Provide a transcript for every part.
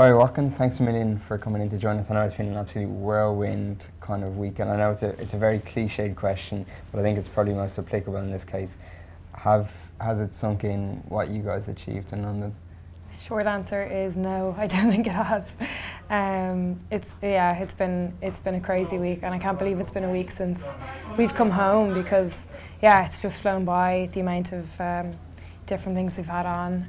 Chloe Watkins, thanks a million for coming in to join us. I know it's been an absolute whirlwind kind of weekend. I know it's a very cliched question, but I think it's probably most applicable in this case. Has it sunk in what you guys achieved in London? Short answer is no. I don't think it has. It's been a crazy week, and I can't believe it's been a week since we've come home because it's just flown by. The amount of different things we've had on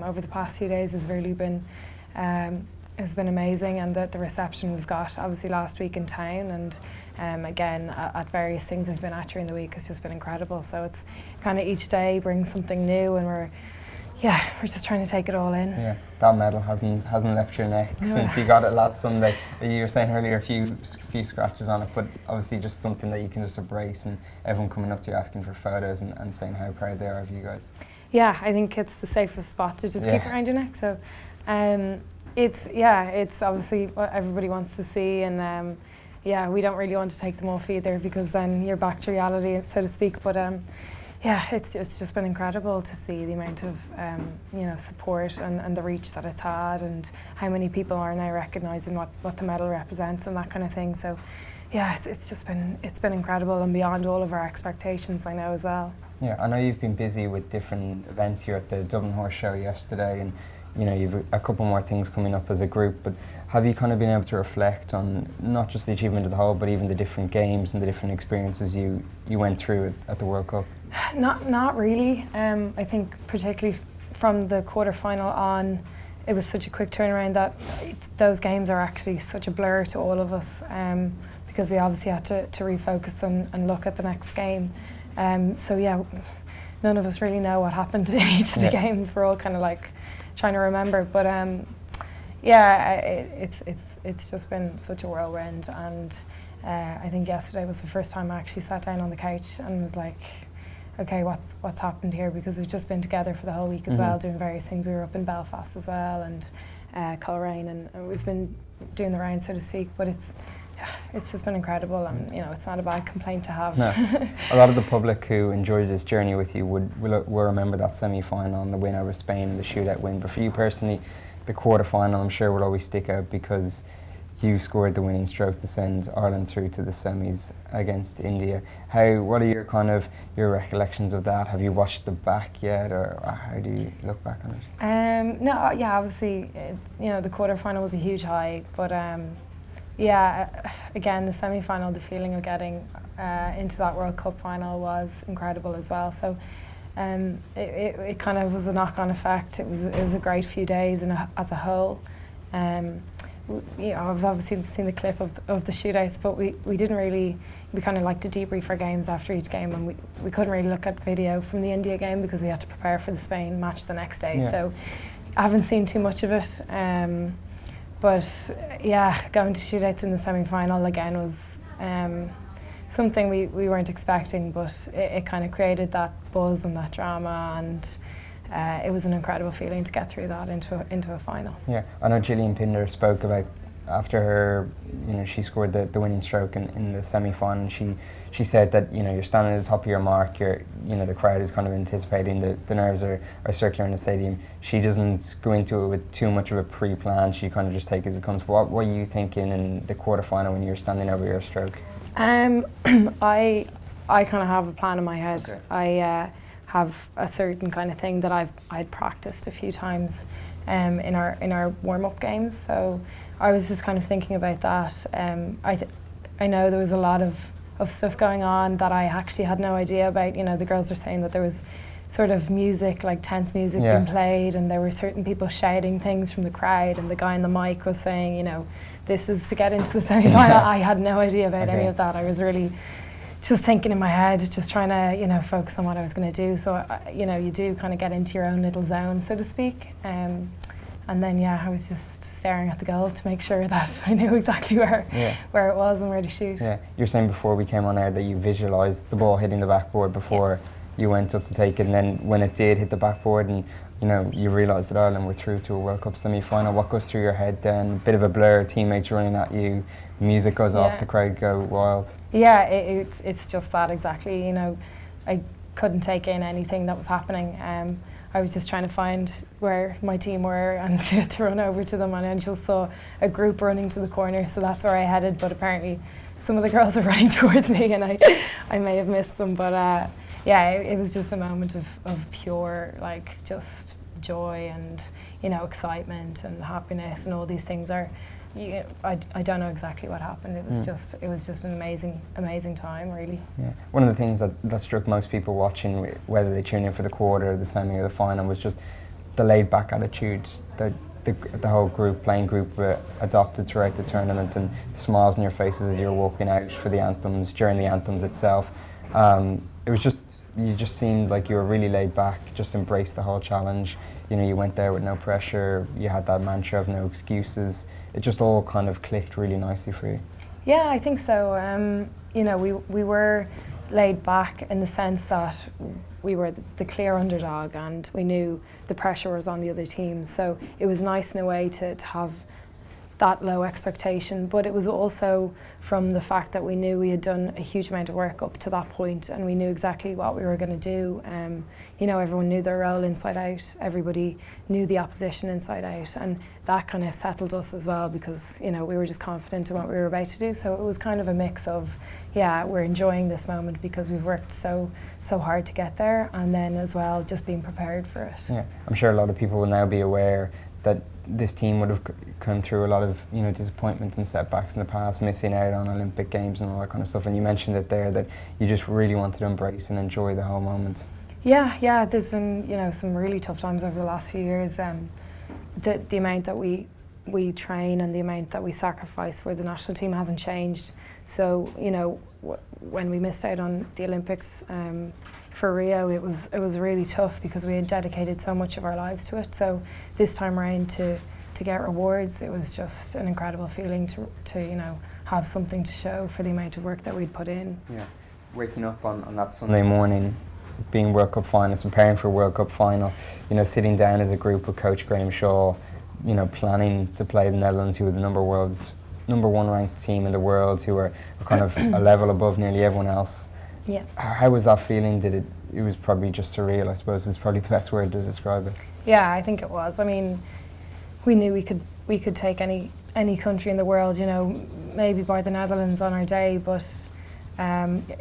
over the past few days has really been amazing, and the reception we've got obviously last week in town and again at various things we've been at during the week has just been incredible. So it's kind of each day brings something new, and we're just trying to take it all in. Yeah, that medal hasn't left your neck since you got it last Sunday. You were saying earlier a few scratches on it, but obviously just something that you can just embrace, and everyone coming up to you asking for photos and saying how proud they are of you guys. Yeah, I think it's the safest spot to just keep it around your neck. So it's obviously what everybody wants to see, and we don't really want to take them off either because then you're back to reality, so to speak. But it's just been incredible to see the amount of support and the reach that it's had, and how many people are now recognising what the medal represents and that kind of thing. So it's been incredible and beyond all of our expectations, I know, as well. Yeah, I know you've been busy with different events here at the Dublin Horse Show yesterday, and you've a couple more things coming up as a group, but have you kind of been able to reflect on not just the achievement of the whole, but even the different games and the different experiences you went through at the World Cup? Not really. I think particularly from the quarter-final on, it was such a quick turnaround that those games are actually such a blur to all of us, because we obviously had to refocus and look at the next game. None of us really know what happened in each of the games. We're all kind of like trying to remember, but it's just been such a whirlwind, and I think yesterday was the first time I actually sat down on the couch and was like, okay, what's happened here, because we've just been together for the whole week as well, doing various things. We were up in Belfast as well, and Coleraine, and we've been doing the round, so to speak, but it's just been incredible, and it's not a bad complaint to have. No. A lot of the public who enjoyed this journey with you will remember that semi-final and the win over Spain and the shootout win, but for you personally, the quarter-final I'm sure will always stick out because you scored the winning stroke to send Ireland through to the semis against India. What are your recollections of that? Have you watched the back yet, or how do you look back on it? Obviously, the quarter-final was a huge high, but again, the semi-final, the feeling of getting into that World Cup final was incredible as well. So it kind of was a knock-on effect. It was a great few days as a whole. I've obviously seen the clip of the shootouts, but we didn't really. We kind of like to debrief our games after each game, and we couldn't really look at video from the India game because we had to prepare for the Spain match the next day. Yeah. So I haven't seen too much of it. But going to shootouts in the semi-final again was something we weren't expecting, but it kind of created that buzz and that drama, and it was an incredible feeling to get through that into a final. Yeah, I know Gillian Pinder spoke about after her, she scored the winning stroke in the semi-final. She said that you're standing at the top of your mark. The crowd is kind of anticipating. The nerves are circular in the stadium. She doesn't go into it with too much of a pre-plan. She kind of just takes it as it comes. What were you thinking in the quarter-final when you were standing over your stroke? I kind of have a plan in my head. Okay. I have a certain kind of thing that I'd practiced a few times in our warm-up games. So I was just kind of thinking about that. I know there was a lot of stuff going on that I actually had no idea about. The girls were saying that there was sort of music, like tense music being played, and there were certain people shouting things from the crowd, and the guy on the mic was saying, this is to get into the semi-final. I had no idea about any of that. I was really just thinking in my head, just trying to, focus on what I was going to do. So, you do kind of get into your own little zone, so to speak. And then, I was just staring at the goal to make sure that I knew exactly where it was and where to shoot. Yeah, you were saying before we came on air that you visualised the ball hitting the backboard before you went up to take it, and then when it did hit the backboard and you realised that Ireland were through to a World Cup semi-final, what goes through your head then? Bit of a blur, teammates running at you, music goes off, the crowd go wild. Yeah, it's just that exactly. I couldn't take in anything that was happening. I was just trying to find where my team were and to run over to them, and I just saw a group running to the corner, so that's where I headed. But apparently some of the girls were running towards me, and I may have missed them. But yeah, it was just a moment of pure, like, just joy and, you know, excitement and happiness, and all these things are. I don't know exactly what happened. It was just an amazing time, really. Yeah. One of the things that struck most people watching, whether they tune in for the quarter, the semi, or the final, was just the laid-back attitude that the whole playing group adopted throughout the tournament, and smiles on your faces as you're walking out for the anthems, during the anthems itself. It was just, you just seemed like you were really laid back, just embraced the whole challenge. You know, you went there with no pressure, you had that mantra of no excuses. It just all kind of clicked really nicely for you. Yeah, I think so. You know, we were laid back in the sense that we were the clear underdog, and we knew the pressure was on the other team. So it was nice in a way to have that low expectation, but it was also from the fact that we knew we had done a huge amount of work up to that point, and we knew exactly what we were going to do. You know, everyone knew their role inside out, everybody knew the opposition inside out, and that kind of settled us as well, because, you know, we were just confident in what we were about to do. So it was kind of a mix of, yeah, we're enjoying this moment because we've worked so hard to get there, and then as well just being prepared for it. Yeah, I'm sure a lot of people will now be aware that this team would have come through a lot of, you know, disappointments and setbacks in the past, missing out on Olympic Games and all that kind of stuff. And you mentioned it there, that you just really wanted to embrace and enjoy the whole moment. Yeah, there's been, you know, some really tough times over the last few years. The amount that we train and the amount that we sacrifice for the national team hasn't changed. So, you know, when we missed out on the Olympics for Rio, it was really tough because we had dedicated so much of our lives to it. So this time around to get rewards, it was just an incredible feeling to you know, have something to show for the amount of work that we'd put in. Yeah, waking up on that Sunday morning, being World Cup finalists, preparing for a World Cup final, you know, sitting down as a group with Coach Graham Shaw, you know, planning to play the Netherlands, who were the number one ranked team in the world, who were kind of a level above nearly everyone else. Yeah. How was that feeling? It was probably just surreal, I suppose, is probably the best word to describe it. Yeah, I think it was. I mean, we knew we could take any country in the world, you know, maybe by the Netherlands on our day, but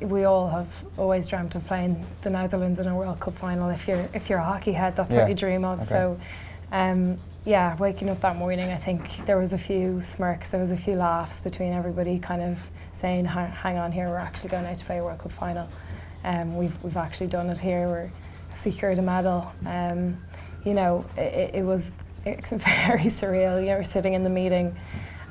we all have always dreamt of playing the Netherlands in a World Cup final. If you're a hockey head, that's what you dream of. Okay. So yeah, waking up that morning, I think there was a few smirks, there was a few laughs between everybody, kind of saying, hang on here, we're actually going out to play a World Cup final. We've actually done it here, we're secured a medal. You know, it was very surreal. You know, we're sitting in the meeting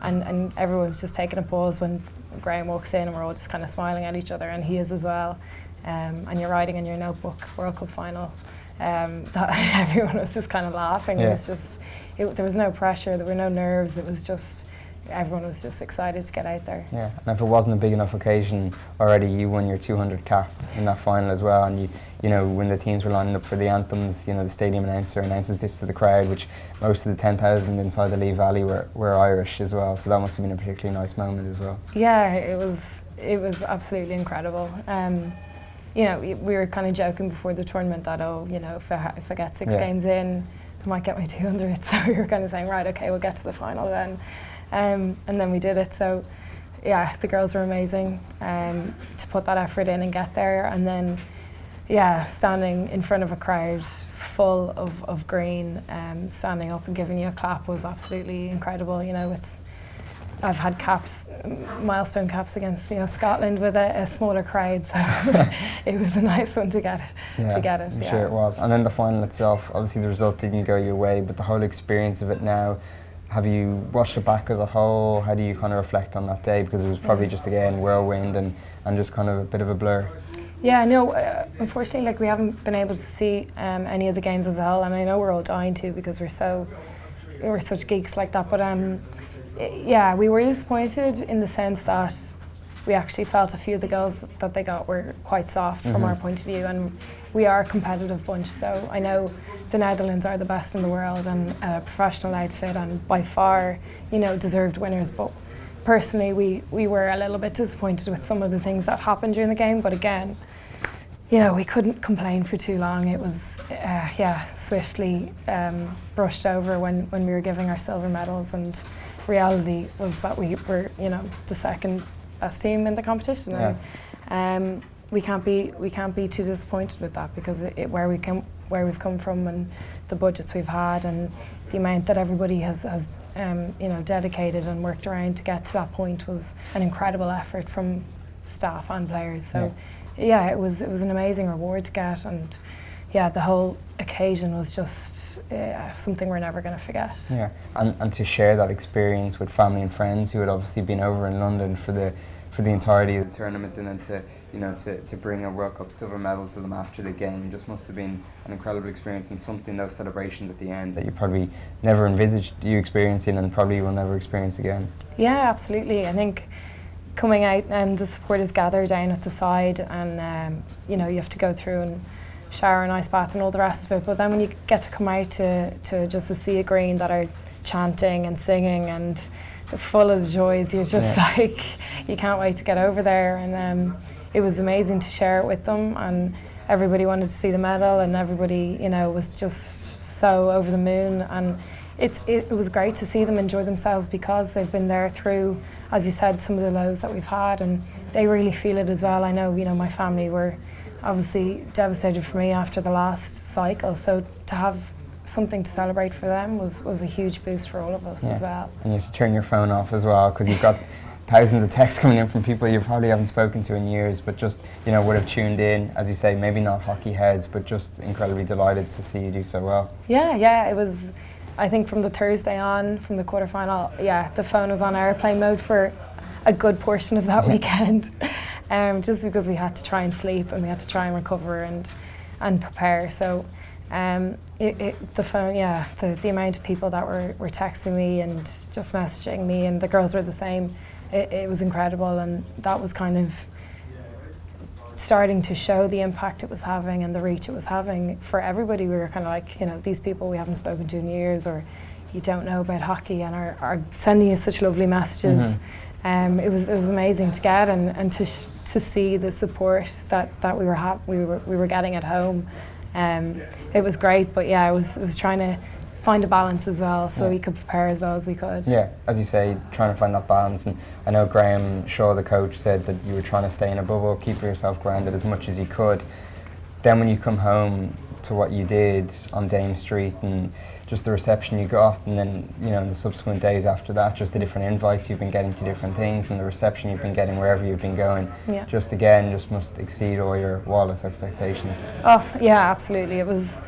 and everyone's just taking a pause when Graham walks in, and we're all just kind of smiling at each other, and he is as well. And you're writing in your notebook, World Cup final. That everyone was just kind of laughing. Yeah. It was just, there was no pressure, there were no nerves, it was just, everyone was just excited to get out there. Yeah, and if it wasn't a big enough occasion already, you won your 200 cap in that final as well, and you know, when the teams were lining up for the anthems, you know, the stadium announcer announces this to the crowd, which most of the 10,000 inside the Lee Valley were Irish as well, so that must have been a particularly nice moment as well. Yeah, it was absolutely incredible. You know, we were kind of joking before the tournament that, oh, you know, if I get 6 games in, I might get my 200. So we were kind of saying, right, okay, we'll get to the final then. And then we did it. So yeah, the girls were amazing to put that effort in and get there. And then, yeah, standing in front of a crowd full of green, standing up and giving you a clap was absolutely incredible. You know, I've had caps, milestone caps against, you know, Scotland with a smaller crowd, so it was a nice one to get it. I'm sure it was. And then the final itself, obviously the result didn't go your way, but the whole experience of it now, have you watched it back as a whole? How do you kind of reflect on that day? Because it was probably just, again, whirlwind and just kind of a bit of a blur. Yeah, no, unfortunately, like, we haven't been able to see any of the games as a whole, and I know we're all dying to because we're such geeks like that, but yeah, we were disappointed in the sense that we actually felt a few of the goals that they got were quite soft from our point of view, and we are a competitive bunch, so I know the Netherlands are the best in the world and a professional outfit and by far, you know, deserved winners, but personally we were a little bit disappointed with some of the things that happened during the game, but again, we couldn't complain for too long. It was, swiftly brushed over when we were giving our silver medals, and reality was that we were, the second best team in the competition. Yeah. And we can't be too disappointed with that, because where we've come from and the budgets we've had and the amount that everybody has dedicated and worked around to get to that point was an incredible effort from staff and players. So it was an amazing reward to get, and the whole occasion was just something we're never going to forget. Yeah, and to share that experience with family and friends who had obviously been over in London for the entirety of the tournament, and then to bring a World Cup silver medal to them after the game just must have been an incredible experience, and something, those celebrations at the end, that you probably never envisaged you experiencing and probably will never experience again. Yeah, absolutely. I think coming out, the supporters gather down at the side, and you have to go through and shower and ice bath and all the rest of it, but then when you get to come out to just a sea of green that are chanting and singing and full of joys, you're just like, you can't wait to get over there. And it was amazing to share it with them, and everybody wanted to see the medal, and everybody was just so over the moon. And it was great to see them enjoy themselves, because they've been there through, as you said, some of the lows that we've had, and they really feel it as well. I know, my family were obviously devastated for me after the last cycle, so to have something to celebrate for them was a huge boost for all of us as well. And you have to turn your phone off as well, because you've got thousands of texts coming in from people you probably haven't spoken to in years, but just would have tuned in, as you say, maybe not hockey heads, but just incredibly delighted to see you do so well. Yeah, it was, I think from the Thursday on, from the quarterfinal, the phone was on airplane mode for a good portion of that weekend, just because we had to try and sleep and we had to try and recover and prepare. So the phone, the amount of people that were texting me and just messaging me, and the girls were the same, it was incredible, and that was kind of starting to show the impact it was having and the reach it was having for everybody. We were kind of like, these people we haven't spoken to in years, or you don't know about hockey, and are sending you such lovely messages. It was amazing to get, and to see the support that we were getting at home. It was great, but it was trying to find a balance as well, so we could prepare as well as we could. Yeah, as you say, trying to find that balance. And I know Graham Shaw, the coach, said that you were trying to stay in a bubble, keep yourself grounded as much as you could. Then when you come home to what you did on Dame Street, and just the reception you got, and then in the subsequent days after that, just the different invites you've been getting to different things, and the reception you've been getting wherever you've been going, just must exceed all your wildest expectations. Oh yeah, absolutely. It was,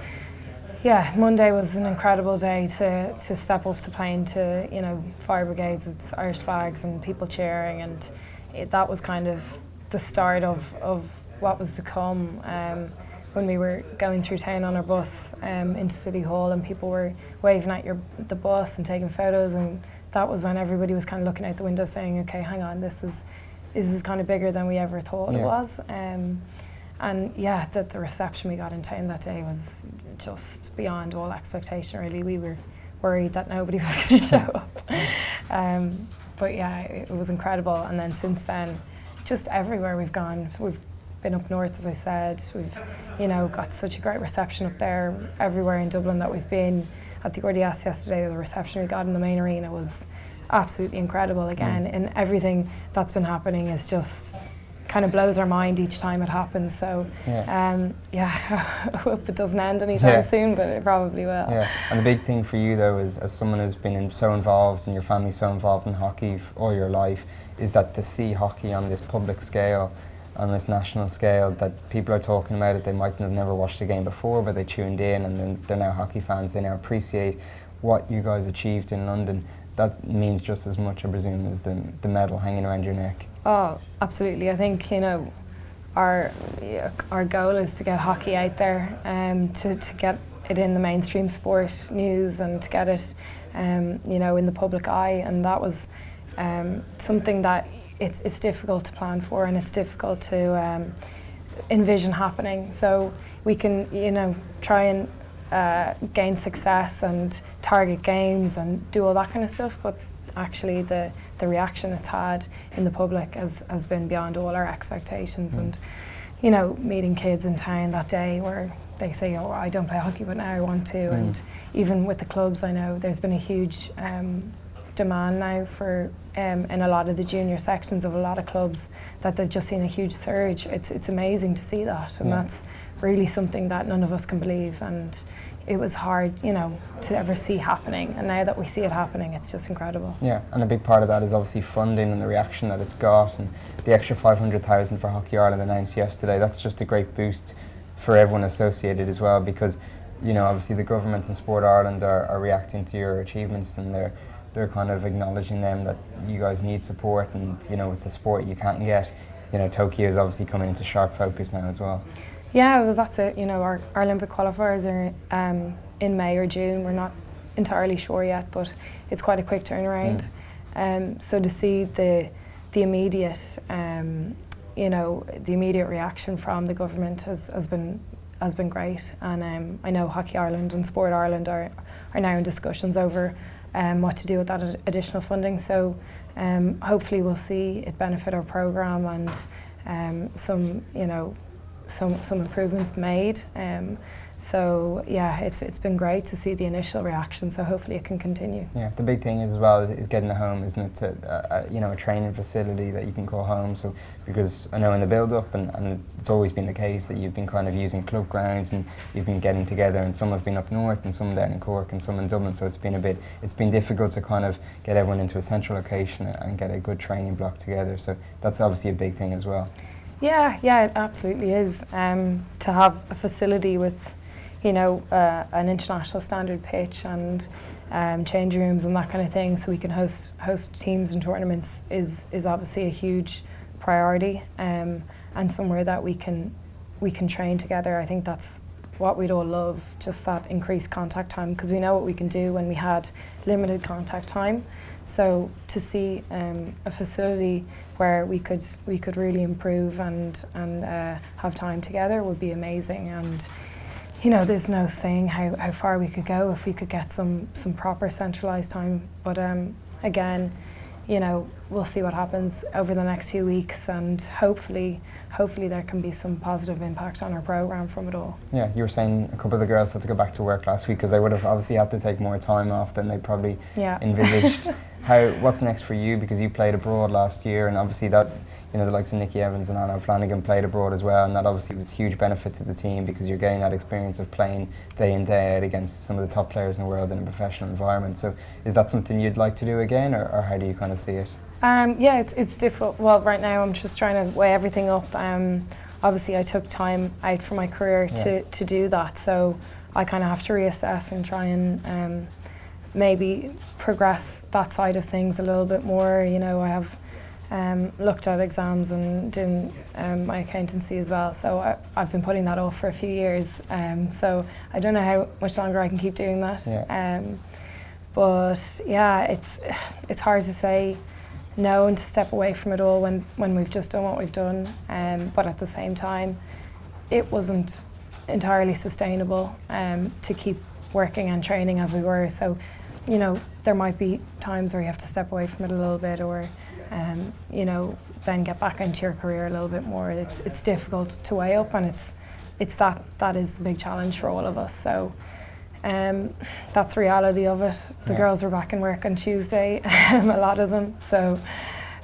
Monday was an incredible day to step off the plane to fire brigades with Irish flags and people cheering, and that was kind of the start of what was to come. When we were going through town on our bus into City Hall, and people were waving at the bus and taking photos, and that was when everybody was kind of looking out the window saying, okay, hang on, this is kind of bigger than we ever thought it was. And the reception we got in town that day was just beyond all expectation, really. We were worried that nobody was going to show up. But it was incredible. And then since then, just everywhere we've gone, we've been up north, as I said. We've, got such a great reception up there. Everywhere in Dublin that we've been, at the RDS yesterday, the reception we got in the main arena was absolutely incredible again. And everything that's been happening is just kind of blows our mind each time it happens. So, I hope it doesn't end anytime soon, but it probably will. Yeah, and the big thing for you, though, is as someone who's been so involved, and your family so involved in hockey all your life, is that to see hockey on this public scale, on this national scale, that people are talking about it, they might have never watched a game before, but they tuned in, and then they're now hockey fans, they now appreciate what you guys achieved in London. That means just as much, I presume, as the medal hanging around your neck. Oh, absolutely. I think, our goal is to get hockey out there, to get it in the mainstream sport news, and to get it, in the public eye. And that was something that it's difficult to plan for, and it's difficult to envision happening. So we can, try and gain success and target games and do all that kind of stuff, but actually the reaction it's had in the public has been beyond all our expectations. And you know, meeting kids in town that day where they say, oh, I don't play hockey, but now I want to. And even with the clubs, I know there's been a huge demand now for, in a lot of the junior sections of a lot of clubs, that they've just seen a huge surge. It's amazing to see that, and that's really something that none of us can believe. And it was hard, you know, to ever see happening, and now that we see it happening, it's just incredible. Yeah, and a big part of that is obviously funding and the reaction that it's got, and the extra 500,000 for Hockey Ireland announced yesterday. That's just a great boost for everyone associated as well, because, you know, obviously the government and Sport Ireland are reacting to your achievements, and they're kind of acknowledging them that you guys need support, and, you know, with the support you can't get, you know, Tokyo is obviously coming into sharp focus now as well. Yeah, well, that's it. You know, our Olympic qualifiers are in May or June. We're not entirely sure yet, but it's quite a quick turnaround. So to see the immediate, you know, the immediate reaction from the government has been great. And I know Hockey Ireland and Sport Ireland are now in discussions over what to do with that additional funding. So hopefully we'll see it benefit our programme, and some, you know, some improvements made. So yeah, it's been great to see the initial reaction, so hopefully it can continue. Yeah, the big thing as well is getting a home, isn't it? To, you know, a training facility that you can call home. So, because I know in the build-up, and it's always been the case that you've been kind of using club grounds, and you've been getting together, and some have been up north, and some down in Cork, and some in Dublin. So it's been difficult to kind of get everyone into a central location and get a good training block together. So that's obviously a big thing as well. Yeah, it absolutely is. To have a facility with, you know, an international standard pitch and changing rooms and that kind of thing, so we can host teams and tournaments is obviously a huge priority, and somewhere that we can train together. I think that's what we'd all love, just that increased contact time, because we know what we can do when we had limited contact time. So to see a facility where we could really improve and have time together would be amazing. And, you know, there's no saying how far we could go if we could get some proper centralised time. But again, you know, we'll see what happens over the next few weeks, and hopefully there can be some positive impact on our programme from it all. Yeah, you were saying a couple of the girls had to go back to work last week because they would have obviously had to take more time off than they probably envisaged. What's next for you? Because you played abroad last year, and obviously that, you know, the likes of Nikki Evans and Anna Flanagan played abroad as well, and that obviously was a huge benefit to the team because you're getting that experience of playing day in, day out against some of the top players in the world in a professional environment. So is that something you'd like to do again, or how do you kind of see it? Yeah, it's difficult. Well, right now I'm just trying to weigh everything up. Obviously I took time out from my career to do that, so I kind of have to reassess and try and maybe progress that side of things a little bit more. You know, I have looked at exams and doing my accountancy as well, so I've been putting that off for a few years, so I don't know how much longer I can keep doing that. But yeah, it's hard to say no and to step away from it all when we've just done what we've done, but at the same time it wasn't entirely sustainable to keep working and training as we were. So, you know, there might be times where you have to step away from it a little bit, or you know, then get back into your career a little bit more. It's difficult to weigh up, and it's that is the big challenge for all of us. So that's the reality of it. The girls were back in work on Tuesday, a lot of them. So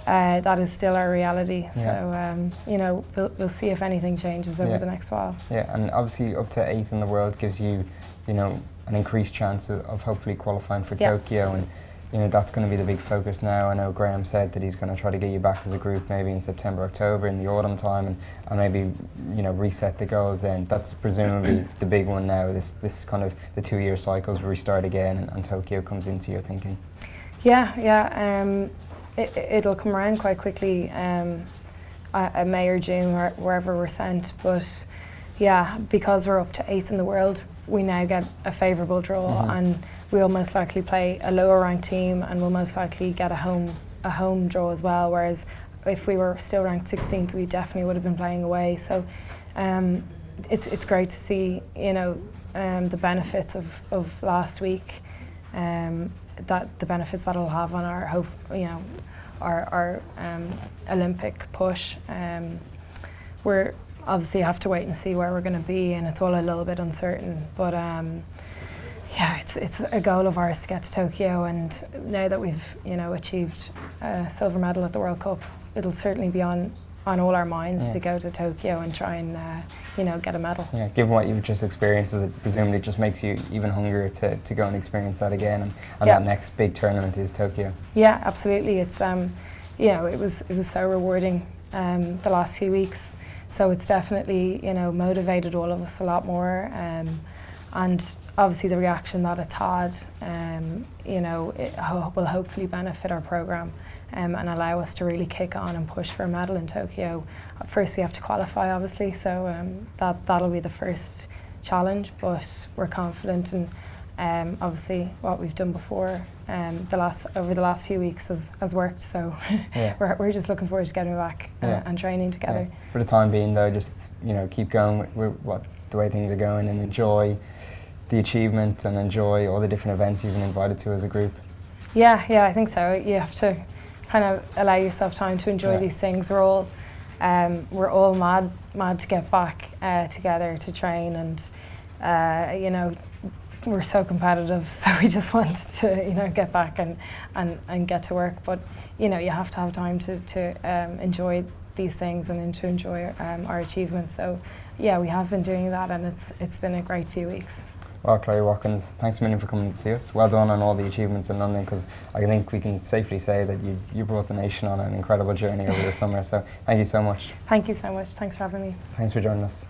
that is still our reality. So you know, we'll see if anything changes over the next while. Yeah, and obviously up to 8th in the world gives you, you know, an increased chance of hopefully qualifying for Tokyo, and you know, that's going to be the big focus now. I know Graham said that he's going to try to get you back as a group maybe in September, October, in the autumn time, and maybe, you know, reset the goals then. That's presumably the big one now, this kind of the 2-year cycles restart again, and Tokyo comes into your thinking. It'll come around quite quickly, May or June, wherever we're sent. But yeah, because we're up to 8th in the world, we now get a favourable draw, and we'll most likely play a lower ranked team, and we'll most likely get a home draw as well. Whereas if we were still ranked 16th, we definitely would have been playing away. So it's great to see, you know, the benefits of last week, that the benefits that it'll have on our hope, you know, our Olympic push. obviously you have to wait and see where we're going to be, and it's all a little bit uncertain. But yeah, it's a goal of ours to get to Tokyo, and now that we've achieved a silver medal at the World Cup, it'll certainly be on all our minds to go to Tokyo and try and get a medal. Yeah, given what you've just experienced, it presumably just makes you even hungrier to go and experience that again, and that next big tournament is Tokyo. Yeah, absolutely. It's it was so rewarding the last few weeks, so it's definitely motivated all of us a lot more, and obviously the reaction that it's had it will hopefully benefit our programme and allow us to really kick on and push for a medal in Tokyo. First we have to qualify, obviously, so that'll be the first challenge, but we're confident, and obviously what we've done before over the last few weeks has worked, so we're just looking forward to getting back and training together. For the time being though, just keep going with the way things are going, and enjoy the achievement and enjoy all the different events you've been invited to as a group. Yeah, I think so. You have to kind of allow yourself time to enjoy these things. We're all mad to get back together to train, and we're so competitive, so we just want to get back and get to work. But you have to have time to enjoy these things and to enjoy our achievements. So yeah, we have been doing that, and it's been a great few weeks. Well, Chloe Watkins, thanks a million for coming to see us. Well done on all the achievements in London, because I think we can safely say that you brought the nation on an incredible journey over the summer. So thank you so much. Thank you so much. Thanks for having me. Thanks for joining us.